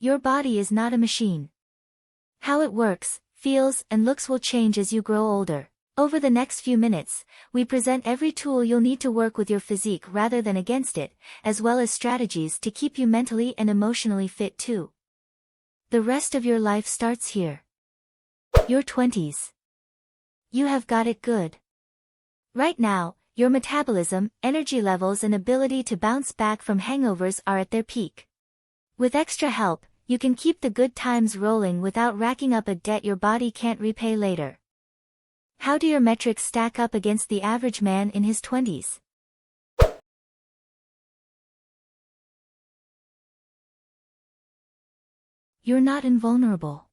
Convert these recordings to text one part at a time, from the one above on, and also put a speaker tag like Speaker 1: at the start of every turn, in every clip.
Speaker 1: Your body is not a machine. How it works, feels, and looks will change as you grow older. Over the next few minutes, we present every tool you'll need to work with your physique rather than against it, as well as strategies to keep you mentally and emotionally fit too. The rest of your life starts here. Your 20s. You have got it good. Right now, your metabolism, energy levels and ability to bounce back from hangovers are at their peak. With extra help, you can keep the good times rolling without racking up a debt your body can't repay later. How do your metrics stack up against the average man in his 20s? You're not invulnerable.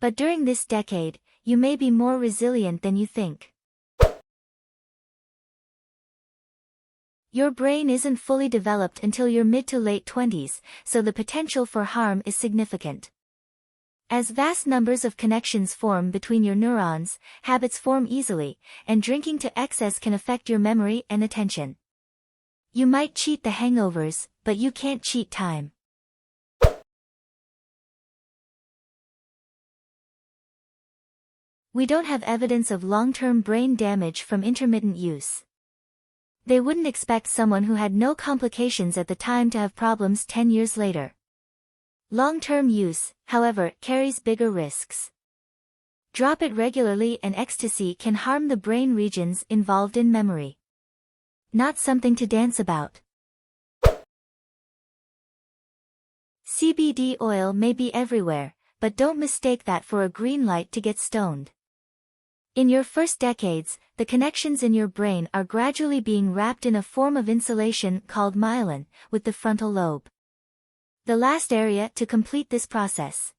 Speaker 1: But during this decade, you may be more resilient than you think. Your brain isn't fully developed until your mid to late 20s, so the potential for harm is significant. As vast numbers of connections form between your neurons, habits form easily, and drinking to excess can affect your memory and attention. You might cheat the hangovers, but you can't cheat time. We don't have evidence of long-term brain damage from intermittent use. They wouldn't expect someone who had no complications at the time to have problems 10 years later. Long-term use, however, carries bigger risks. Drop it regularly and ecstasy can harm the brain regions involved in memory. Not something to dance about. CBD oil may be everywhere, but don't mistake that for a green light to get stoned. In your first decades, the connections in your brain are gradually being wrapped in a form of insulation called myelin, with the frontal lobe. The last area to complete this process.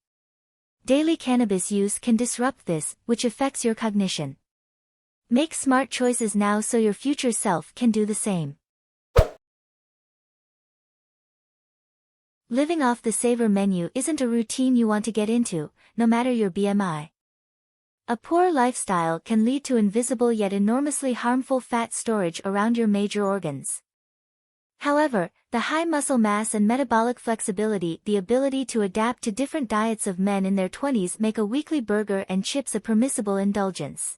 Speaker 1: Daily cannabis use can disrupt this, which affects your cognition. Make smart choices now so your future self can do the same. Living off the savor menu isn't a routine you want to get into, no matter your BMI. A poor lifestyle can lead to invisible yet enormously harmful fat storage around your major organs. However, the high muscle mass and metabolic flexibility, the ability to adapt to different diets of men in their 20s make a weekly burger and chips a permissible indulgence.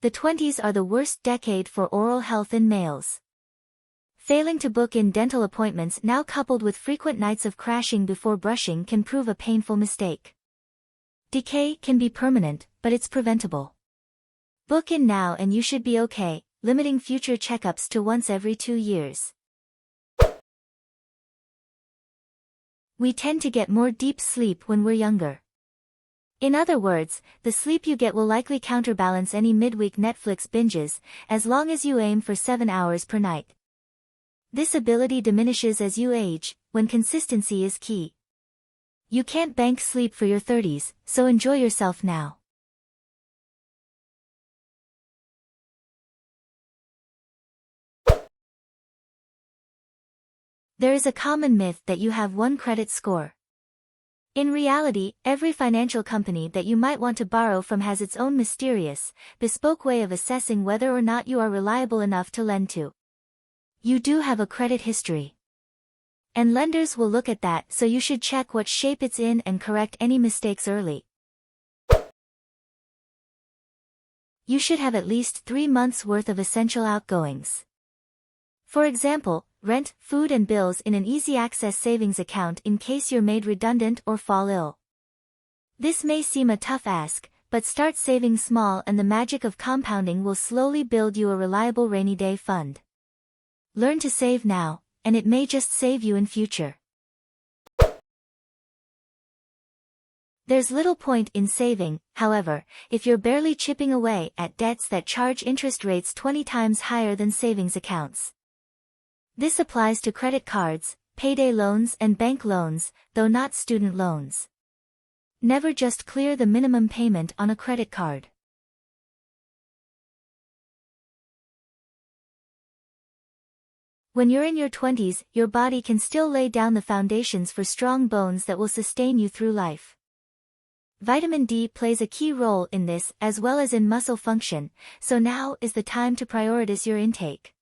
Speaker 1: The 20s are the worst decade for oral health in males. Failing to book in dental appointments now coupled with frequent nights of crashing before brushing can prove a painful mistake. Decay can be permanent, but it's preventable. Book in now and you should be okay, limiting future checkups to once every 2 years. We tend to get more deep sleep when we're younger. In other words, the sleep you get will likely counterbalance any midweek Netflix binges, as long as you aim for 7 hours per night. This ability diminishes as you age, when consistency is key. You can't bank sleep for your 30s, so enjoy yourself now. There is a common myth that you have one credit score. In reality, every financial company that you might want to borrow from has its own mysterious, bespoke way of assessing whether or not you are reliable enough to lend to. You do have a credit history. And lenders will look at that, so you should check what shape it's in and correct any mistakes early. You should have at least 3 months' worth of essential outgoings. For example, rent, food and bills in an easy-access savings account in case you're made redundant or fall ill. This may seem a tough ask, but start saving small and the magic of compounding will slowly build you a reliable rainy day fund. Learn to save now, and it may just save you in future. There's little point in saving, however, if you're barely chipping away at debts that charge interest rates 20 times higher than savings accounts. This applies to credit cards, payday loans and bank loans, though not student loans. Never just clear the minimum payment on a credit card. When you're in your 20s, your body can still lay down the foundations for strong bones that will sustain you through life. Vitamin D plays a key role in this as well as in muscle function, so now is the time to prioritize your intake.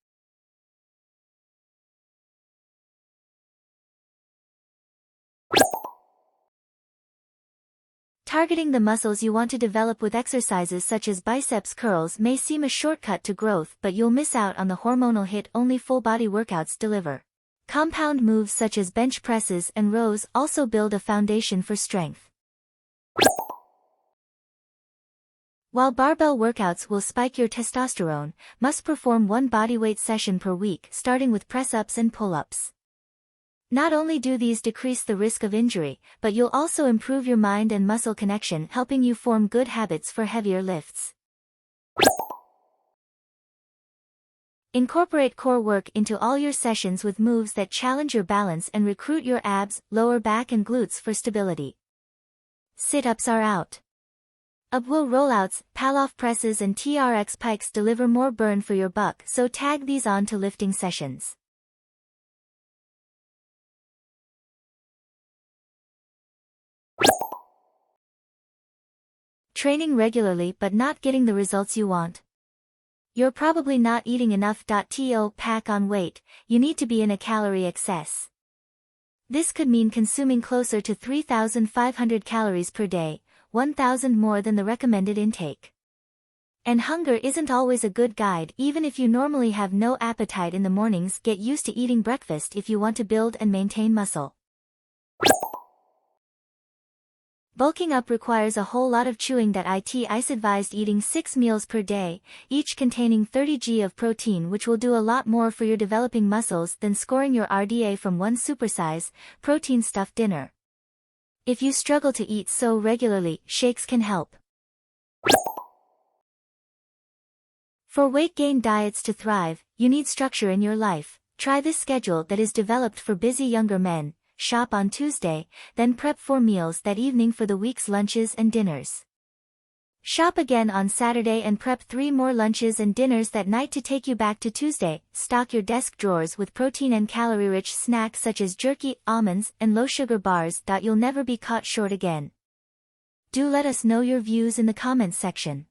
Speaker 1: Targeting the muscles you want to develop with exercises such as biceps curls may seem a shortcut to growth, but you'll miss out on the hormonal hit only full-body workouts deliver. Compound moves such as bench presses and rows also build a foundation for strength. While barbell workouts will spike your testosterone, must perform one bodyweight session per week starting with press-ups and pull-ups. Not only do these decrease the risk of injury, but you'll also improve your mind and muscle connection, helping you form good habits for heavier lifts. Incorporate core work into all your sessions with moves that challenge your balance and recruit your abs, lower back and glutes for stability. Sit-ups are out. Upwell rollouts, Palloff presses and TRX pikes deliver more burn for your buck, so tag these on to lifting sessions. Training regularly but not getting the results you want. You're probably not eating enough. To pack on weight, you need to be in a calorie excess. This could mean consuming closer to 3,500 calories per day, 1,000 more than the recommended intake. And hunger isn't always a good guide. Even if you normally have no appetite in the mornings, get used to eating breakfast if you want to build and maintain muscle. Bulking up requires a whole lot of chewing. It's advised eating 6 meals per day, each containing 30 g of protein, which will do a lot more for your developing muscles than scoring your RDA from one supersize, protein-stuffed dinner. If you struggle to eat so regularly, shakes can help. For weight gain diets to thrive, you need structure in your life. Try this schedule that is developed for busy younger men. Shop on Tuesday, then prep 4 meals that evening for the week's lunches and dinners. Shop again on Saturday and prep 3 more lunches and dinners that night to take you back to Tuesday. Stock your desk drawers with protein and calorie-rich snacks such as jerky, almonds, and low-sugar bars. You'll never be caught short again. Do let us know your views in the comments section.